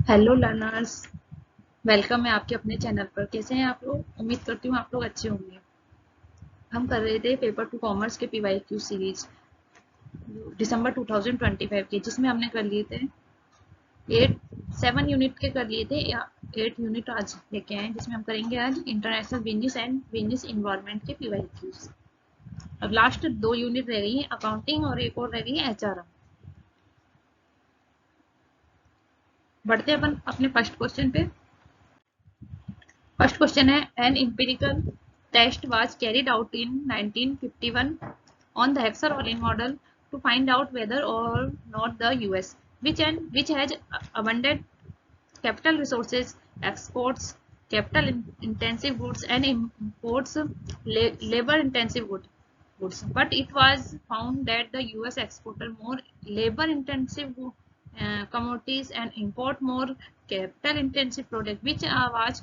Hello learners. Welcome है आपके अपने चैनल पर। कैसे हैं आप लोग? उम्मीद करती हूँ आप लोग अच्छे होंगे। हम कर रहे थे पेपर टू कॉमर्स के पीवाईक्यू सीरीज दिसंबर 2025 के, जिसमें हमने कर लिए थे 7 यूनिट के कर लिए थे, या 8 यूनिट आज लेके आए हैं, जिसमें हम करेंगे आज international business and business environment के पीवाईक्यूज। अब लास्ट 2 यूनिट रह गई है, अकाउंटिंग, और एक और रह गई है एचआरएम। बढ़ते हैं अपन अपने फर्स्ट क्वेश्चन पे। फर्स्ट क्वेश्चन है, an empirical test was carried out in 1951 on the Hexagon model to find out whether or not the US, which has abundant capital resources, exports capital intensive goods and imports labor intensive goods. But it was found that the US exported more labor intensive commodities and import more capital intensive products, which was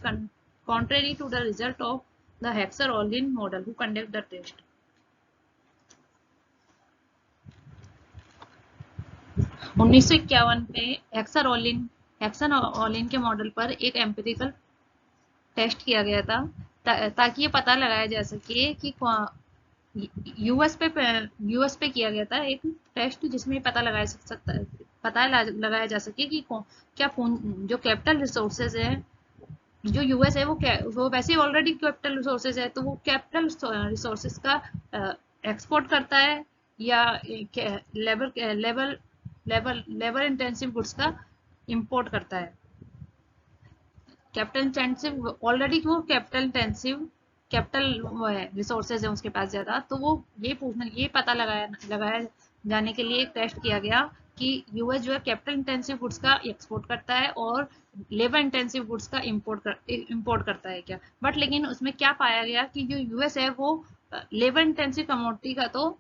contrary to the result of the Hexagon model who conduct the test. 1951 में हेक्सारोलिन के model पर एक empirical test किया गया था, ताकि ये पता लगाया जा सके कि यूएस पे किया गया था एक टेस्ट, जिसमें पता लगाया जा सके कि क्या जो कैपिटल रिसोर्सेज है, जो यूएस है वो वैसे ही ऑलरेडी कैपिटल रिसोर्सेज है, तो वो कैपिटल रिसोर्सेज का एक्सपोर्ट करता है, या labour labour labour intensive goods का इंपोर्ट करता है। कैपिटल इंटेंसिव ऑलरेडी वो कैपिटल रिसोर्सेज है उसके पास ज्यादा, तो वो ये पता लगाया जाने के लिए एक टेस्ट किया गया कि यूएस जो है कैपिटल इंटेंसिव गुड्स का एक्सपोर्ट करता है और लेबर इंटेंसिव गुड्स का इंपोर्ट करता है क्या। बट लेकिन उसमें क्या पाया गया कि जो यूएस है वो लेबर इंटेंसिव कमोडिटी का तो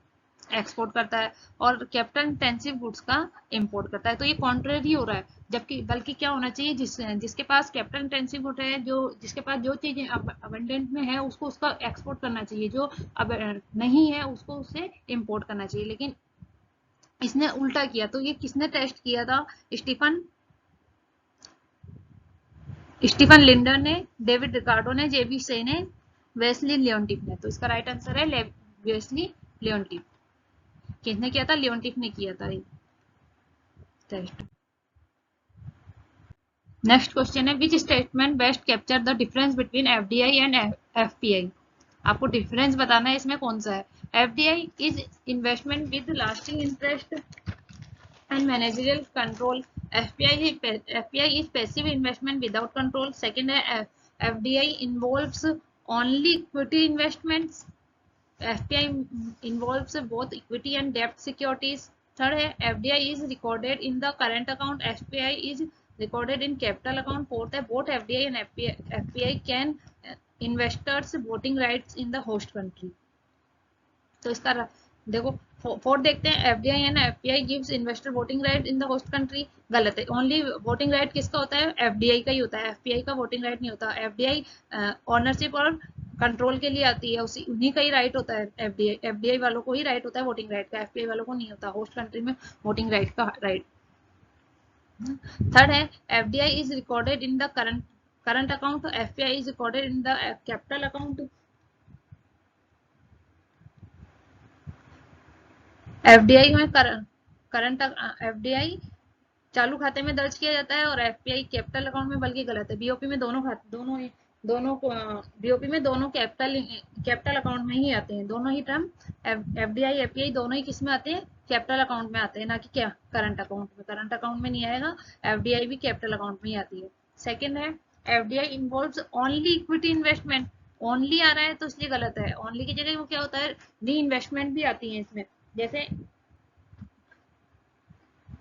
एक्सपोर्ट करता है और कैपिटल इंटेंसिव गुड्स का इंपोर्ट करता है, तो ये कॉन्ट्रेरी हो रहा है। जबकि बल्कि क्या होना चाहिए, जिसके पास कैपिटल इंटेंसिव गुड है, जो जिसके पास जो चीजें अबंडेंट में है, उसको उसका एक्सपोर्ट करना चाहिए, जो अब नहीं है उसको उसे इंपोर्ट करना चाहिए। लेकिन इसने उल्टा किया। तो ये किसने टेस्ट किया था? स्टीफन स्टीफन लिंडर ने, डेविड रिकार्डो ने, जेबी से ने, वेस्ली लियोनटिफ ने। तो इसका राइट आंसर है वेस्ली लियोनटिफ। किसने किया था? लियोनटिफ ने किया था ये टेस्ट। नेक्स्ट क्वेश्चन है, which statement best capture the difference between FDI and FPI. आपको डिफरेंस बताना है इसमें कौन सा है। FDI is investment with lasting interest and managerial control. FPI is passive investment without control. Second है, FDI involves only equity investments. FPI involves both equity and debt securities. Third है, FDI is recorded in the current account. FPI is recorded in capital account. Fourth है, both FDI and FPI can investors voting rights in the host country. तो इसका देखो, fourth देखते हैं, FDI and FPI gives investor voting right in the host country. गलत है। Only voting right किसका होता है? एफडीआई का ही होता है, एफपीआई का वोटिंग राइट नहीं होता। एफडीआई ओनरशिप और कंट्रोल के लिए आती है, उन्हीं का ही राइट होता है। एफडीआई वालों को ही राइट होता है वोटिंग राइट का, एफपीआई वालों को नहीं होता होस्ट कंट्री में वोटिंग राइट का राइट। थर्ड है, FDI is recorded in the current account, FPI is recorded in the capital account. FDI में करंट एफडीआई चालू खाते में दर्ज किया जाता है और एफपीआई कैपिटल अकाउंट में, बल्कि गलत है। बीओपी में दोनों बीओपी में दोनों कैपिटल अकाउंट में ही आते हैं। दोनों ही टर्म एफडीआई एफपीआई दोनों ही किस में आते हैं? कैपिटल अकाउंट में आते हैं, ना कि क्या करंट अकाउंट में। करंट अकाउंट में नहीं आएगा, एफडीआई भी कैपिटल अकाउंट में ही आती है। सेकेंड है, FDI involves only equity investment. Only आ रहा है तो इसलिए गलत है। ओनली की जगह वो क्या होता है? री इन्वेस्टमेंट भी आती है इसमें। जैसे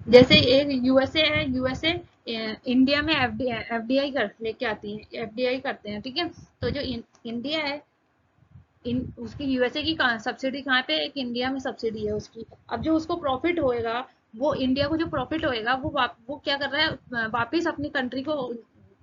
जैसे एक यूएसए है, यूएसए इंडिया में एफडीआई लेके आती है, एफडीआई करते हैं, ठीक है। तो जो इंडिया है, उसकी यूएसए की सब्सिडी कहाँ पे? एक इंडिया में सब्सिडी है उसकी। अब जो उसको प्रॉफिट होएगा, वो इंडिया को जो प्रॉफिट होएगा, वो क्या कर रहा है? वापिस अपनी कंट्री को,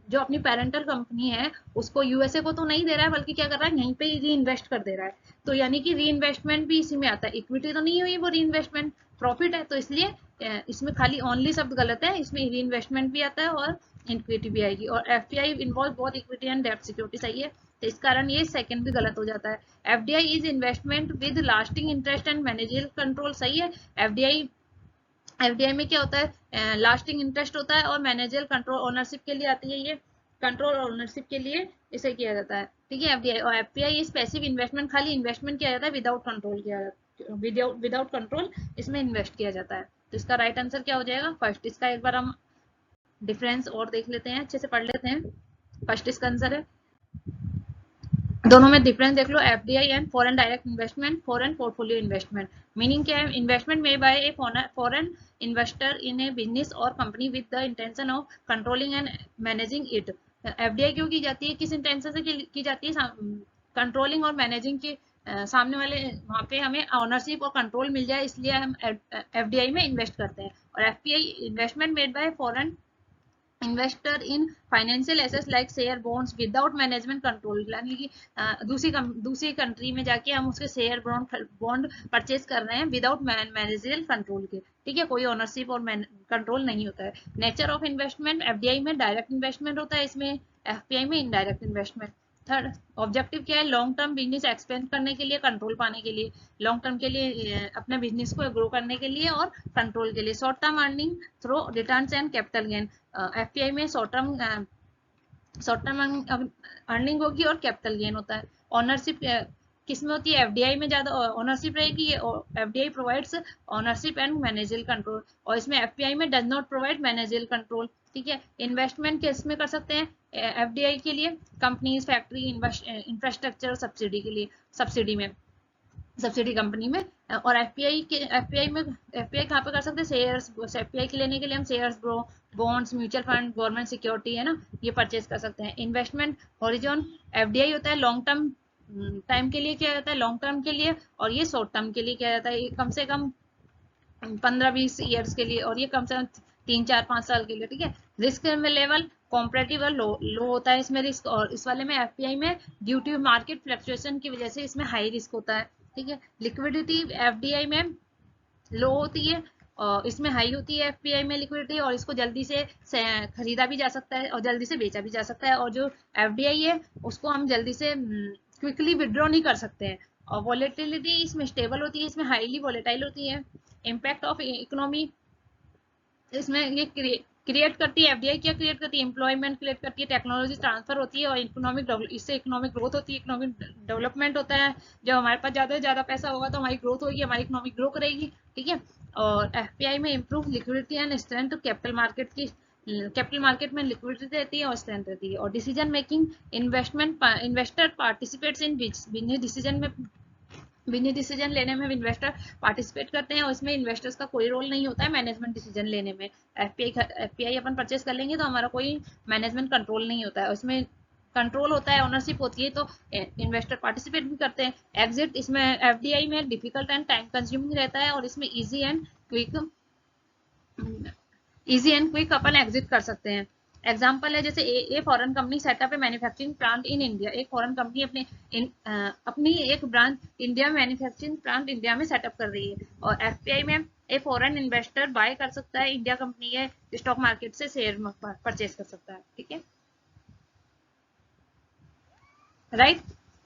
जो अपनी पेरेंटल कंपनी है उसको, यूएसए को तो नहीं दे रहा है, बल्कि क्या कर रहा है? यहीं पे ही री इन्वेस्ट कर दे रहा है। तो यानी कि री इन्वेस्टमेंट भी इसी में आता है। इक्विटी तो नहीं हुई वो, री इन्वेस्टमेंट प्रॉफिट है, तो इसलिए इसमें खाली ओनली शब्द गलत है, इसमें री इन्वेस्टमेंट भी आता है और इक्विटी भी आएगी, और FDI involve both equity and डेब्ट सिक्योरिटी सही है, तो इस कारण ये सेकंड भी गलत हो जाता है। FDI is investment with lasting interest and managerial control सही है। एफडीआई एफडीआई में क्या होता है, लास्टिंग इंटरेस्ट होता है और मैनेजरियल कंट्रोल ओनरशिप के लिए आती है, ये कंट्रोल और ओनरशिप के लिए इसे किया जाता है, ठीक है। एफडीआई और एफपीआई इज पैसिव इन्वेस्टमेंट, खाली इन्वेस्टमेंट किया जाता है विदाउट कंट्रोल किया जाता है, विदाउट कंट्रोल इसमें इन्वेस्ट किया जाता है। तो इसका राइट आंसर क्या हो जाएगा फर्स्ट। इसका एक बार हम डिफरेंस और देख लेते हैं, अच्छे से पढ़ लेते हैं। फर्स्ट इसका आंसर है, दोनों में डिफरेंस देख लो, FDI and foreign direct investment, foreign portfolio investment. Meaning क्या है, investment made by a foreign investor in a business और company with the intention of controlling and managing it. FDI क्यों की जाती है, किस इंटेंशन से की जाती है, कंट्रोलिंग और मैनेजिंग के सामने वाले वहाँ पे हमें ओनरशिप और कंट्रोल मिल जाए, इसलिए हम एफडीआई में इन्वेस्ट करते हैं। और FPI investment made bye foreign investor in financial assets like share bonds without management control, यानी कि दूसरी कंट्री में जाके हम उसके शेयर बॉन्ड परचेज कर रहे हैं विदाउट मैनेजरियल कंट्रोल के, ठीक है, कोई ओनरशिप और कंट्रोल नहीं होता है। नेचर ऑफ इन्वेस्टमेंट, एफडीआई में डायरेक्ट इन्वेस्टमेंट होता है, इसमें एफपीआई में इनडायरेक्ट इन्वेस्टमेंट। थर्ड ऑब्जेक्टिव क्या है, लॉन्ग टर्म बिजनेस एक्सपेंड करने के लिए, कंट्रोल पाने के लिए, लॉन्ग टर्म के लिए अपने बिजनेस को ग्रो करने के लिए और कंट्रोल के लिए। Short term earning through returns and capital gain, FPI में शॉर्ट टर्म अर्निंग होगी और कैपिटल गेन होता है। ओनरशिप किसमें होती है, एफडीआई में ज्यादा ओनरशिप रहेगी, FDI provides ownership and managerial control, और इसमें एफपीआई में does not provide managerial control, ठीक है। इन्वेस्टमेंट किस में कर सकते हैं, एफडीआई के लिए कंपनीज, फैक्ट्री, इंफ्रास्ट्रक्चर, सब्सिडी के लिए, सब्सिडी कंपनी में। और एफपीआई कहाँ पे कर सकते हैं, शेयर्स, एफपीआई के लेने के लिए हम shares, bonds, mutual fund, government security है ना, ये परचेज कर सकते हैं। इन्वेस्टमेंट हॉरिजॉन, एफडीआई होता है लॉन्ग टर्म टाइम के लिए किया जाता है, लॉन्ग टर्म के लिए, और ये शॉर्ट टर्म के लिए किया जाता है, कम से कम 15-20 ईयर्स के लिए, और ये कम से कम 3-4-5 साल के लिए, ठीक है। रिस्क लेवल कॉम्परेटिव लो होता है इसमें रिस्क, और इस वाले में एफपीआई में ड्यू टू मार्केट फ्लक्चुएशन की वजह से इसमें हाई रिस्क होता है, ठीक है। लिक्विडिटी एफडीआई में लो होती है और इसमें हाई होती है एफपीआई में लिक्विडिटी, और इसको जल्दी से खरीदा भी जा सकता है और जल्दी से बेचा भी जा सकता है, और जो एफडीआई है उसको हम जल्दी से क्विकली विड्रॉ नहीं कर सकते हैं। और वॉलेटिलिटी इसमें स्टेबल होती है, इसमें हाईली वॉलेटाइल होती है। इम्पैक्ट ऑफ इकोनॉमी, इसमें ये क्रिएट करती है, एफडीआई क्या क्रिएट करती है, एम्प्लॉयमेंट क्रिएट करती है, टेक्नोलॉजी ट्रांसफर होती है, और इससे इकोनॉमिक ग्रोथ होती है, इकोनॉमिक डेवलपमेंट होता है। जब हमारे पास ज्यादा से ज्यादा पैसा होगा तो हमारी ग्रोथ होगी, हमारी इकोनॉमिक ग्रो करेगी, ठीक है। और एफपीआई में improve liquidity and strength, capital market में लिक्विडिटी रहती है और स्ट्रेंथ रहती है। और decision making, investor participates in business decision लेने में इन्वेस्टर पार्टिसिपेट करते हैं, और इसमें इन्वेस्टर्स का कोई रोल नहीं होता है मैनेजमेंट डिसीजन लेने में। एफपीआई अपन परचेस कर लेंगे तो हमारा कोई मैनेजमेंट कंट्रोल नहीं होता है, उसमें कंट्रोल होता है, ओनरशिप होती है, तो इन्वेस्टर पार्टिसिपेट भी करते हैं। एग्जिट, इसमें एफडीआई में डिफिकल्ट एंड टाइम कंज्यूमिंग रहता है, और इसमें easy and quick upon exit कर सकते हैं। एग्जाम्पल है जैसे a foreign company setup A manufacturing plant in India, एक फॉरेन कंपनी अपनी एक ब्रांच इंडिया में, मैन्युफैक्चरिंग प्लांट इंडिया में सेटअप कर रही है। और एफपीआई में ए फॉरेन इन्वेस्टर बाय कर सकता है इंडिया कंपनी के स्टॉक मार्केट से शेयर परचेज कर सकता है, ठीक है, राइट।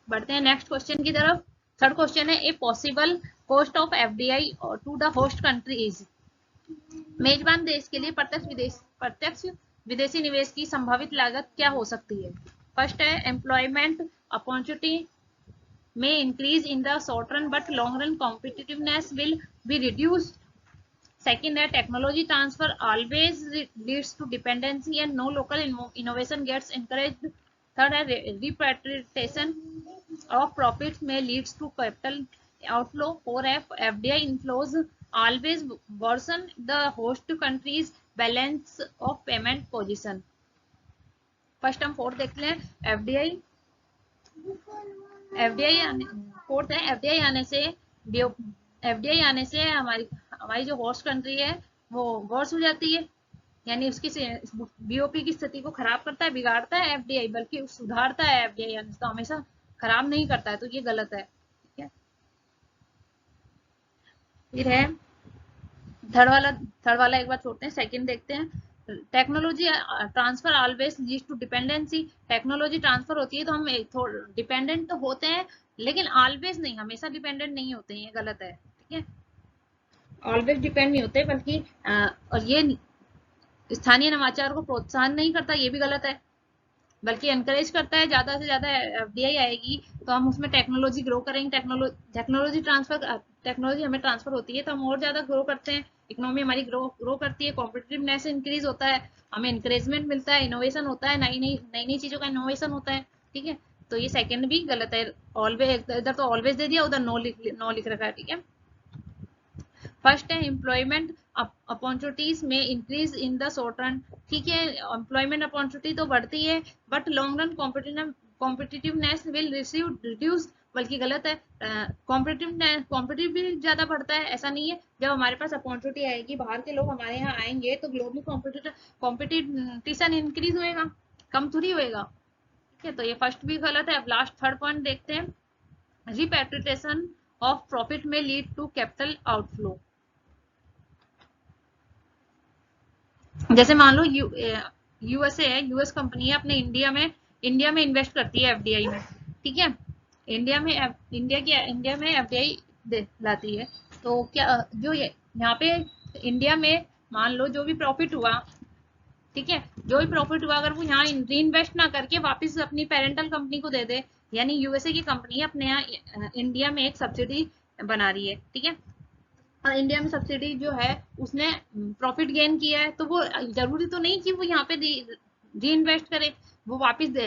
बढ़ते हैं नेक्स्ट क्वेश्चन की तरफ। थर्ड क्वेश्चन है, a possible cost of FDI to the host country is, मेजबान देश के लिए प्रत्यक्ष विदेशी निवेश की संभावित लागत क्या हो सकती है। फर्स्ट है, employment opportunity may increase in the short run but long run competitiveness will be reduced. Second है, technology transfer always leads to dependency and no local innovation gets encouraged. Third है, repatriation of profits may leads to capital outflow. Four है, FDI inflows always worsen the host country's balance of payment position. First हम fourth देखते हैं, FDI fourth है, FDI आने से हमारी जो होस्ट कंट्री है वो वर्स हो जाती है, यानी उसकी बीओपी की स्थिति को खराब करता है, बिगाड़ता है एफडीआई, बल्कि सुधारता है एफडीआई, यानी तो हमेशा खराब नहीं करता है, तो ये गलत है, ठीक है। फिर है थर्ड वाला एक बार छोड़ते हैं, सेकंड देखते हैं। Technology transfer always leads to dependency. Technology transfer होती है तो हम डिपेंडेंट तो होते हैं, लेकिन ऑलवेज नहीं, हमेशा डिपेंडेंट नहीं होते हैं, ये गलत है। ठीक है, ऑलवेज डिपेंड नहीं होते, बल्कि और ये स्थानीय नवाचार को प्रोत्साहन नहीं करता, ये भी गलत है, बल्कि एनकरेज करता है। ज्यादा से ज्यादा एफडीआई आएगी तो हम उसमें टेक्नोलॉजी ग्रो करेंगे, टेक्नोलॉजी हमें ट्रांसफर होती है तो हम और ज्यादा ग्रो करते हैं, इकोनॉमी हमारी ग्रो करती है, कॉम्पिटिटिवनेस इंक्रीज होता है, हमें इंकरेजमेंट मिलता है, इनोवेशन होता है, नई नई चीजों का इनोवेशन होता है। ठीक है, तो ये सेकंड भी गलत है। ऑलवेज, इधर तो ऑलवेज दे दिया, उधर नो लिख रखा है। ठीक है, फर्स्ट है एम्प्लॉयमेंट अपॉर्चुनिटीज में increase in the short run. ठीक है, एम्प्लॉयमेंट अपॉर्चुनिटी तो बढ़ती है, but long run competitiveness will receive reduce, बल्कि गलत है। कॉम्पिटिटिव भी ज्यादा बढ़ता है, ऐसा नहीं है। जब हमारे पास अपॉर्चुनिटी आएगी, बाहर के लोग हमारे यहाँ आएंगे, तो ग्लोबल कॉम्पिटिशन इंक्रीज होएगा, कम थोड़ी होएगा। ठीक है, तो ये फर्स्ट भी गलत है। अब लास्ट थर्ड पॉइंट देखते हैं, रिपेट्रिटेशन ऑफ प्रॉफिट में लीड टू कैपिटल आउटफ्लो। जैसे मान लो यूएसए है, यूएस कंपनी है, अपने इंडिया में इन्वेस्ट करती है एफडीआई में। ठीक है, इंडिया में एफडीआई लाती है, तो क्या जो ये यहाँ पे इंडिया में मान लो जो भी प्रॉफिट हुआ, ठीक है, जो भी प्रॉफिट हुआ अगर वो यहाँ री इन्वेस्ट ना करके वापस अपनी पेरेंटल कंपनी को दे दे, यानी यूएसए की कंपनी अपने यहाँ इंडिया में एक सब्सिडी बना रही है। ठीक है, और इंडिया में सब्सिडी जो है उसने प्रॉफिट गेन किया है, तो वो जरूरी तो नहीं कि वो यहाँ पे री इन्वेस्ट करे, वो वापस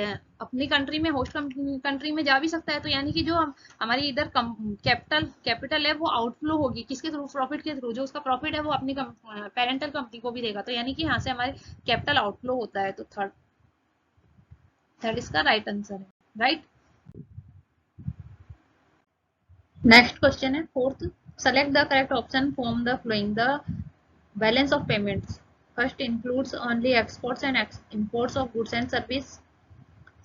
अपनी कंट्री में, होस्ट कंट्री में जा भी सकता है। तो यानी कि जो हमारी इधर कैपिटल है वो आउटफ्लो होगी, किसके थ्रू? प्रॉफिट के थ्रू। जो उसका प्रॉफिट है वो अपनी पेरेंटल कंपनी को भी देगा, तो यानी कि यहाँ से हमारे कैपिटल आउटफ्लो होता है। तो थर्ड इसका राइट आंसर है। राइट, नेक्स्ट क्वेश्चन है fourth, select the correct option from the following. The balance of payments first includes only exports and imports of goods and service.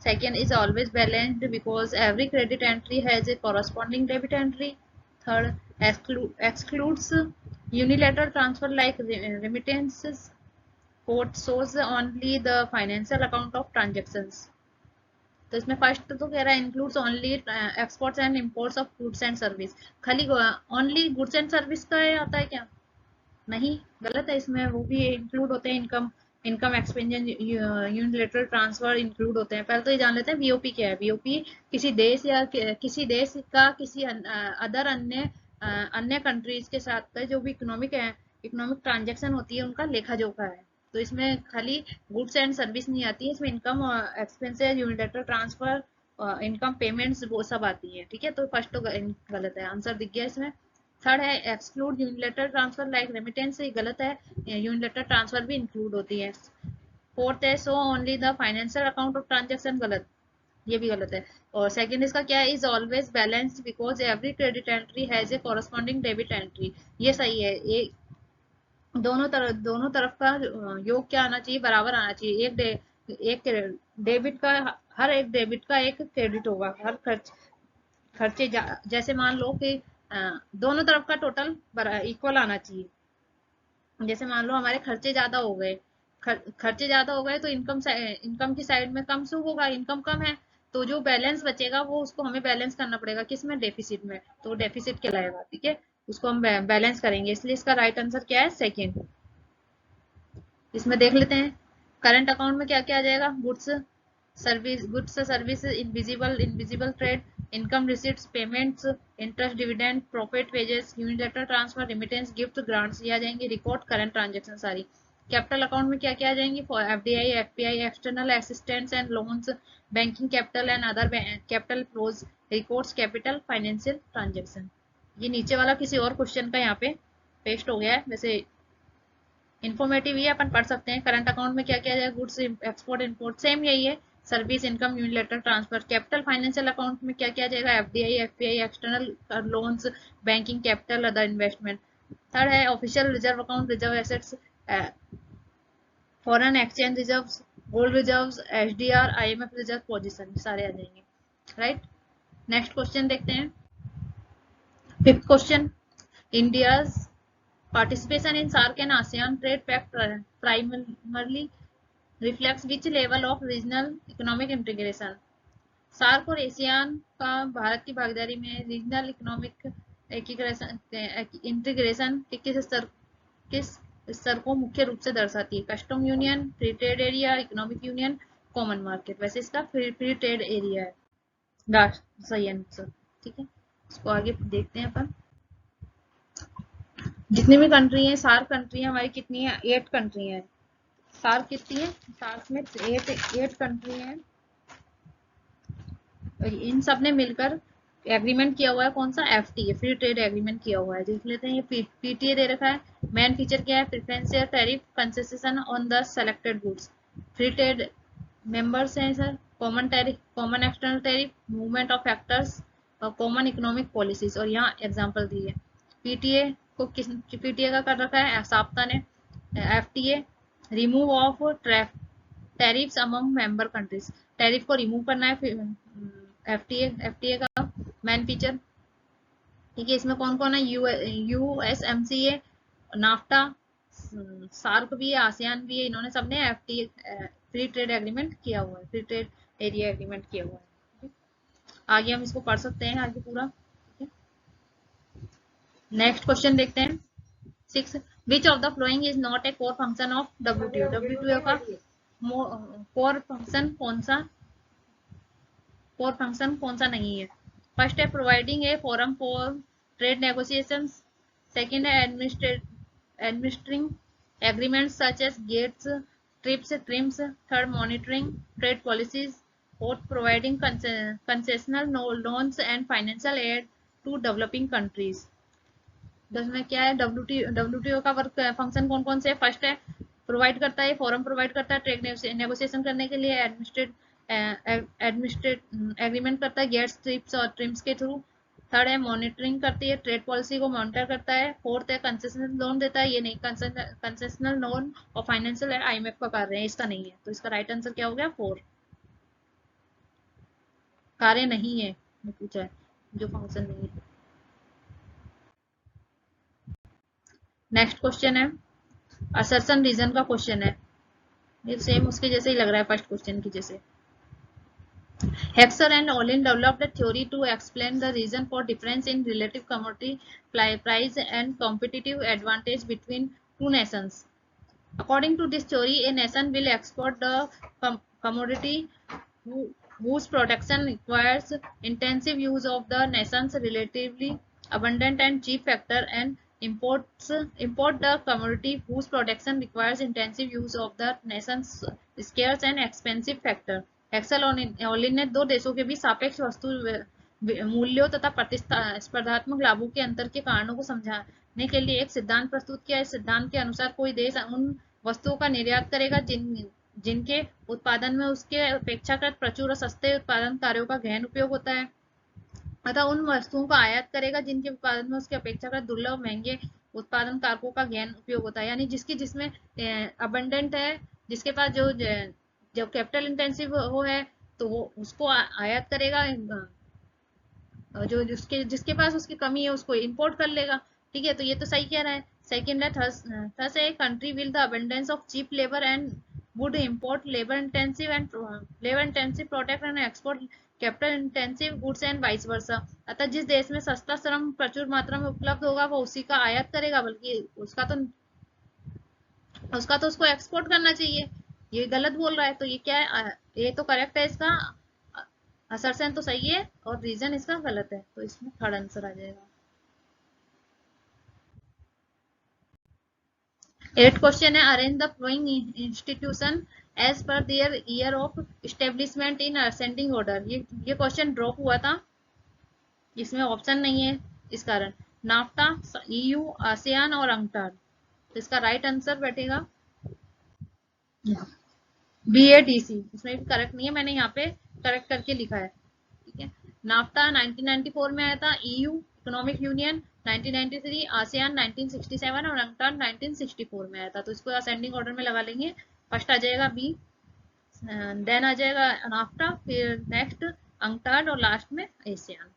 Second is always balanced because every credit entry has a corresponding debit entry. Third, excludes unilateral transfer like remittances. Fourth, shows only the financial account of transactions. तो इसमें first तो कह रहा है includes only exports and imports of goods and service. खाली only goods and service का आता है क्या? नहीं, गलत है। इसमें वो भी इंक्लूड होते हैं, income expansion, unilateral transfer include होते हैं। पहले तो ये जान लेते हैं बीओपी क्या है। बीओपी किसी देश या किसी देश का किसी अदर अन्य कंट्रीज के साथ जो भी इकोनॉमिक ट्रांजेक्शन होती है उनका लेखा जोखा है। तो इसमें खाली गुड्स एंड सर्विस नहीं आती है, इसमें income expenses, unilateral transfer, income payments वो सब आती है। ठीक है, तो फर्स्ट तो गलत है, आंसर दिख गया इसमें। थर्ड है exclude unilateral transfer like remittance, ये गलत है, यूनिलेटरल ट्रांसफर भी इंक्लूड होती है। फोर्थ है so only the financial account of transaction, गलत, ये भी गलत है। और सेकंड इसका क्या है, is always balanced because every credit entry has a corresponding debit entry, ये सही है। ये दोनों तरफ का योग क्या आना चाहिए, बराबर आना चाहिए। एक डेबिट का, हर एक डेबिट का एक क्रेडिट होगा, हर खर्चे जैसे मान लो कि दोनों तरफ का टोटल इक्वल आना चाहिए। जैसे मान लो हमारे खर्चे ज्यादा हो गए, खर्चे ज्यादा हो गए तो इनकम की साइड में कम से होगा, इनकम कम है तो जो बैलेंस बचेगा वो उसको हमें बैलेंस करना पड़ेगा, किसमें? डेफिसिट में, तो डेफिसिट कहलाएगा। ठीक है, उसको हम बैलेंस करेंगे, इसलिए इसका राइट आंसर क्या है? सेकेंड। इसमें देख लेते हैं करंट अकाउंट में क्या क्या आ जाएगा। Goods service, invisible trade, income receipts, payments, interest, dividend, profit, wages, unilateral transfer, remittance, gift, grants, ये आ जाएंगे। रिकॉर्ड करंट ट्रांजेक्शन सारी। कैपिटल अकाउंट में क्या क्या आ जाएंगे? FDI, FPI, external assistants and loans, banking capital and other capital flows, records, capital, financial transaction. ये नीचे वाला किसी और क्वेश्चन का यहाँ पे पेस्ट हो गया है, वैसे इन्फॉर्मेटिव ही अपन पढ़ सकते हैं। करंट अकाउंट में क्या क्या है? गुड्स, एक्सपोर्ट, इंपोर्ट, सेम यही है। Service, income, unilateral transfer. Capital financial account में क्या क्या जाएगा? FDI, FPI, external loans, banking capital, other investment. Third है official reserve account, reserve assets, foreign exchange reserves, gold reserves, HDR, IMF reserve position, सारे आ जाएंगे। राइट, नेक्स्ट क्वेश्चन देखते हैं। Fifth question, India's Participation in SAARC and ASEAN Trade Pact primarily reflects which level of regional economic integration. SAARC और ASEAN का भारत की भागीदारी में रीजनल इकोनॉमिक इंटीग्रेशन के किस स्तर को मुख्य रूप से दर्शाती है? Custom union, free trade area, economic union, common market. वैसे इसका फ्री ट्रेड एरिया है। सही आंसर। ठीक है, इसको आगे देखते हैं अपन। जितनी भी कंट्री है, सार्क कंट्री हमारी कितनी है? 8 कंट्री है। सार्क कितनी है? सार्क में 8 कंट्री है। इन सब ने मिलकर एग्रीमेंट किया हुआ है। कौन सा? एफटीए, फ्री ट्रेड एग्रीमेंट किया हुआ है। देख लेते हैं। ये पीटीए दे रखा है। मेन फीचर क्या है? Preferential tariff concession on the selected goods. Free trade members हैं sir. Common tariff, common external tariff, movement of factors और कॉमन इकोनॉमिक पॉलिसीज। और यहाँ एग्जांपल दी है। पीटीए को किस पीटीए का कर रखा है? साप्ता ने। FTA, remove of tariffs among member countries. Tariff को रिमूव करना है। एफटीए का मेन फीचर। ठीक है, इसमें कौन कौन है? यूएसएमसीए, नाफ्टा, सार्क भी है, आसियान भी है। इन्होंने सबने एफटीए फ्री ट्रेड एग्रीमेंट किया हुआ है, फ्री ट्रेड एरिया एग्रीमेंट किया हुआ है। आगे हम इसको पढ़ सकते हैं आगे पूरा। नेक्स्ट क्वेश्चन देखते हैं। 6. विच of the following is not a core function of WTO? WTO का कोर फंक्शन कौन सा? कोर फंक्शन कौन सा नहीं है? फर्स्ट है providing a forum for trade negotiations. Second है administering agreements such as GATS, TRIPS, TRIMS. Third monitoring trade policies. Fourth providing concessional loans and financial aid to developing countries. में क्या है? WTO का वर्क फंक्शन कौन कौन से है? First है प्रोवाइड करता है, फोरम प्रोवाइड करता है ट्रेड नेगोशिएशन करने के लिए। एडमिनिस्ट्रेट एग्रीमेंट करता है गेट्स, ट्रिप्स और ट्रिम्स के थ्रू। थर्ड है मॉनिटरिंग करती है, ट्रेड पॉलिसी को मॉनिटर करता है। फोर्थ है कंसेशनल लोन देता है। ये नहीं, कंसेशनल लोन और फाइनेंशियल आईएमएफ का कार्य है, इसका नहीं है। तो इसका राइट आंसर क्या हो गया? 4। कार्य नहीं है पूछा है, जो फंक्शन नहीं है। नेक्स्ट क्वेश्चन है असर्शन रीजन का क्वेश्चन है। ये सेम उसके जैसे ही लग रहा है, फर्स्ट क्वेश्चन की जैसे। Hexer and Olin developed a theory to explain the reason for difference in relative commodity price and competitive advantage between two nations. According to this theory, a nation will export the commodity whose production requires intensive use of the nation's relatively abundant and cheap factor, and import the commodity whose production requires intensive use of the nation's scarce and expensive factor. हेक्सल और Olin ने दो देशों के बीच सापेक्ष वस्तु मूल्यों तथा प्रतिस्पर्धात्मक लाभों के अंतर के कारणों को समझाने के लिए एक सिद्धांत प्रस्तुत किया। इस सिद्धांत के अनुसार कोई देश उन वस्तुओं का निर्यात करेगा जिनके उत्पादन में उसके अपेक्षाकृत प्रचुर और सस्ते उत्पादन कार्यों का गहन उपयोग होता है, अतः उन वस्तुओं का आयात करेगा जिनके उत्पादन में उसके अपेक्षाकृत दुर्लभ महंगे उत्पादन कारकों का गहन उपयोग होता है। यानी जिसमें अबंडेंट है, जिसके पास जो कैपिटल इंटेंसिव वो है, तो वो उसको आयात करेगा। जो जिसके पास उसकी कमी है उसको इंपोर्ट कर लेगा। ठीक है, तो ये तो सही कह रहा है। सेकंड है thus a country with the abundance of cheap labour and would import labour intensive product and export capital intensive goods and vice versa. अतः जिस देश में सस्ता श्रम प्रचुर मात्रा में उपलब्ध होगा वो उसी का आयात करेगा, बल्कि उसका तो उसको एक्सपोर्ट करना चाहिए। ये गलत बोल रहा है, तो ये क्या है? ये तो करेक्ट है, इसका असर्शन तो सही है और रीजन इसका गलत है, तो इसमें थर्ड आंसर आ जाएगा। 8 क्वेश्चन है arrange the following institution as per their year of establishment in ascending order. ये क्वेश्चन ड्रॉप हुआ था, इसमें ऑप्शन नहीं है इस कारण। नाफ्टा, ईयू, आसियान और अंगटाड। तो इसका राइट आंसर बैठेगा BATC। इसमें भी करेक्ट नहीं है, मैंने यहाँ पे करेक्ट करके लिखा है। ठीक है, नाफ्टा 1994 में आया था, ईयू इकोनॉमिक यूनियन 1993, आसियान 1967 और अंगटाड 1964 में आया था। तो इसको असेंडिंग ऑर्डर में लगा लेंगे। फर्स्ट आ जाएगा बी, देन आ जाएगा नाफ्टा, फिर नेक्स्ट अंगटाड और लास्ट में एशियान।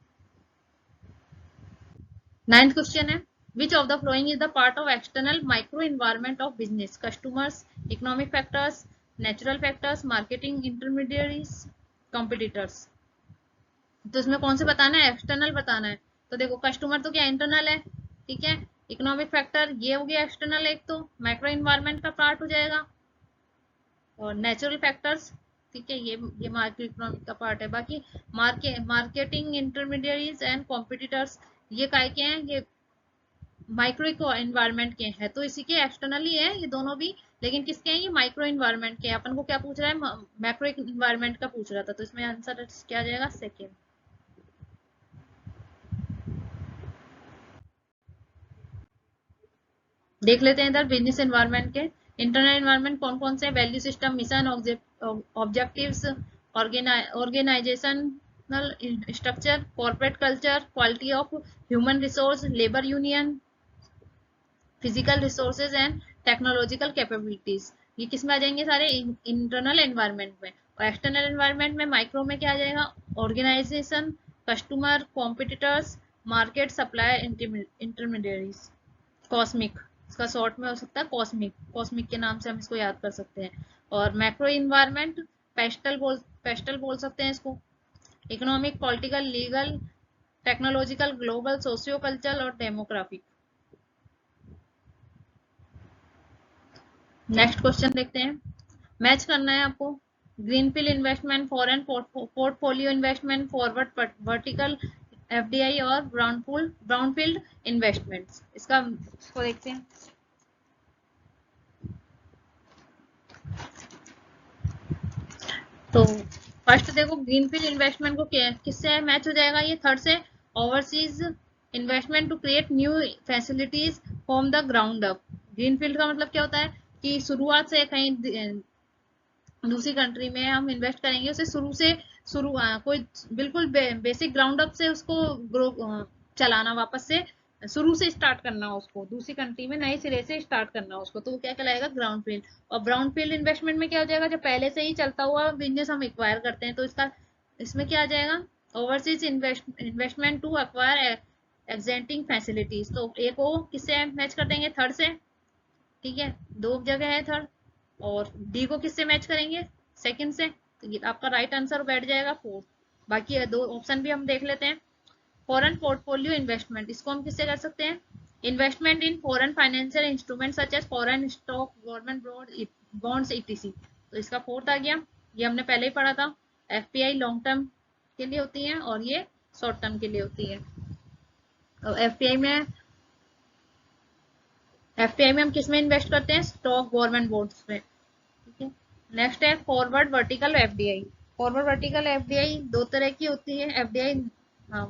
9th क्वेश्चन है Which of the following is the part of external micro environment of business? Customers, economic factors, natural factors, marketing intermediaries, competitors. तो इसमें कौन से बताना है? एक्सटर्नल बताना है। तो देखो कस्टमर तो क्या इंटरनल है, ठीक है। इकोनॉमिक फैक्टर ये हो गया एक्सटर्नल, एक तो माइक्रो इन्वायरमेंट का पार्ट हो जाएगा। और नेचुरल फैक्टर्स, ठीक है, ये मार्केट इकोनॉमिक का पार्ट है। बाकी मार्केटिंग इंटरमीडियरीज एंड कॉम्पिटिटर्स ये काय के हैं? ये माइक्रो एनवायरनमेंट के हैं, तो इसी के एक्सटर्नली है ये दोनों भी, लेकिन किसके हैं? ये माइक्रो एनवायरनमेंट के। अपन को क्या पूछ रहा है? मैक्रो एनवायरनमेंट का पूछ रहा था, तो इसमें आंसर क्या आ जाएगा? सेकेंड। देख लेते हैं इधर बिजनेस एनवायरनमेंट के। इंटरनल एनवायरनमेंट कौन कौन से? Value system, mission, objectives, organisational structure, corporate culture, quality of human resource, labour union, physical resources and technological capabilities. ये किस में आ जाएंगे? सारे इंटरनल एनवायरनमेंट में। और एक्सटर्नल एनवायरनमेंट में माइक्रो में क्या आ जाएगा? Organisation, customer, competitors, market, supply, intermediaries. Cosmic, इसका शॉर्ट में हो सकता है कॉस्मिक, कॉस्मिक के नाम से हम इसको याद कर सकते हैं। और मैक्रो इन्वायरमेंट पेस्टल बोल सकते हैं इसको। Economic, political, legal, technological, global, socio cultural और डेमोग्राफिक। नेक्स्ट क्वेश्चन देखते हैं। मैच करना है आपको। Greenfield investment, foreign portfolio investment, forward vertical FDI और ब्राउनफील्ड इन्वेस्टमेंट्स। इसको देखते हैं। तो फर्स्ट देखो ग्रीनफील्ड इन्वेस्टमेंट को किससे मैच हो जाएगा? ये थर्ड से। Overseas investment to create new facilities from the ground up. Greenfield का मतलब क्या होता है? कि शुरुआत से कहीं दूसरी कंट्री में हम इन्वेस्ट करेंगे, उसे कोई बिल्कुल बेसिक ग्राउंड अप से उसको ग्रो चलाना, वापस से शुरू से स्टार्ट करना, उसको दूसरी कंट्री में नए सिरे से स्टार्ट करना उसको, तो वो क्या कहलाएगा? Ground field. और ब्राउन फील्ड इन्वेस्टमेंट में क्या हो जाएगा? जब पहले से ही चलता हुआ बिजनेस हम एक्वायर करते हैं, तो इसमें क्या आ जाएगा? Overseas investment to acquire existing facilities. तो एक वो किससे मैच कर देंगे? थर्ड से, ठीक है, दो जगह है थर्ड। और डी को किससे मैच करेंगे? सेकंड से। तो ये आपका राइट आंसर बैठ जाएगा फोर्थ। बाकी दो ऑप्शन भी हम देख लेते हैं। फॉरेन पोर्टफोलियो इन्वेस्टमेंट, इसको हम किससे कर सकते हैं? Investment in foreign financial instrument such as foreign stock, government bonds ETC. तो इसका फोर्थ आ गया। ये हमने पहले ही पढ़ा था। एफपीआई लॉन्ग टर्म के लिए होती है और ये शॉर्ट टर्म के लिए होती है। तो एफपीआई में हम किस में इन्वेस्ट करते हैं? स्टॉक, गवर्नमेंट बॉन्ड्स में, ठीक है। नेक्स्ट है forward vertical FDI. Forward vertical FDI दो तरह की होती है। एफडीआई, हाँ,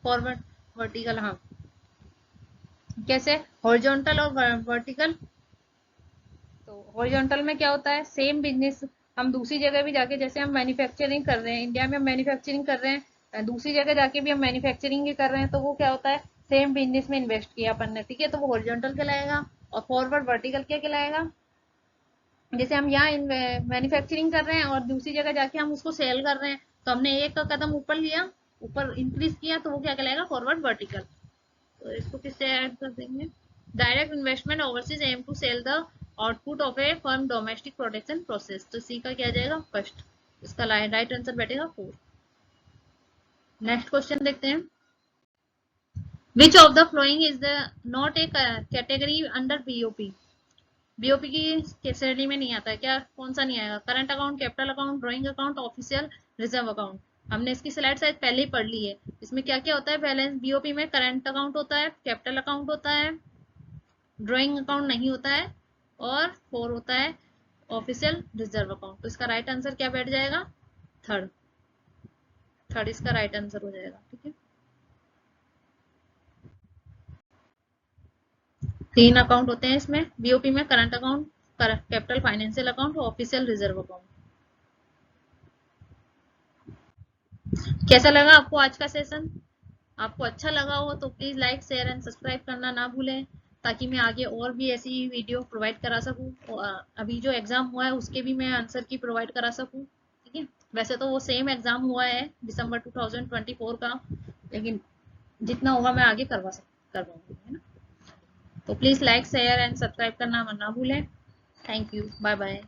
फॉरवर्ड वर्टिकल, हाँ, कैसे? हॉरिजॉन्टल और वर्टिकल। तो हॉरिजॉन्टल में क्या होता है? सेम बिजनेस हम दूसरी जगह भी जाके, जैसे हम मैन्युफैक्चरिंग कर रहे हैं, इंडिया में हम मैन्युफैक्चरिंग कर रहे हैं, दूसरी जगह जाके भी हम मैन्युफैक्चरिंग ही कर रहे हैं, तो वो क्या होता है? सेम बिजनेस में इन्वेस्ट किया अपन ने, ठीक है, तो वो हॉरिजॉन्टल कहलाएगा। और फॉरवर्ड वर्टिकल क्या कहलाएगा? जैसे हम यहाँ मैन्युफैक्चरिंग कर रहे हैं और दूसरी जगह जाके हम उसको सेल कर रहे हैं, तो हमने एक का कदम ऊपर लिया, ऊपर इंक्रीज किया, तो वो क्या कहलाएगा? Forward vertical. तो इसको किससे ऐड कर देंगे? Direct investment overseas aim to sell the output of a firm domestic production process. तो सी का क्या जाएगा? फर्स्ट। इसका राइट आंसर बैठेगा फोर। नेक्स्ट क्वेश्चन देखते हैं। Which of the following is the not a category under BOP? BOP की श्रेणी में नहीं आता है क्या? कौन सा नहीं आएगा? Current account, capital account, drawing account, official reserve account. हमने इसकी स्लाइड शायद पहले ही पढ़ ली है। इसमें क्या क्या होता है? बैलेंस बीओपी में करंट अकाउंट होता है, कैपिटल अकाउंट होता है, ड्रॉइंग अकाउंट नहीं होता है, और फोर होता है ऑफिशियल रिजर्व अकाउंट। तो इसका राइट आंसर क्या बैठ जाएगा? थर्ड। थर्ड इसका राइट आंसर हो जाएगा, ठीक है। तीन अकाउंट होते हैं इसमें बीओपी में, current account, capital financial account, official reserve account. कैसा लगा आपको आज का सेशन? आपको अच्छा लगा हो तो please like, share and subscribe करना ना भूलें, ताकि मैं आगे और भी ऐसी वीडियो प्रोवाइड करा सकूं। अभी जो एग्जाम हुआ है उसके भी मैं आंसर की प्रोवाइड करा सकूं, ठीक है। वैसे तो वो सेम एग्जाम हुआ है दिसंबर 2024 का, लेकिन जितना होगा मैं आगे करवाऊंगी, है ना। तो please like share and subscribe करना मत ना भूलें। Thank you, bye bye.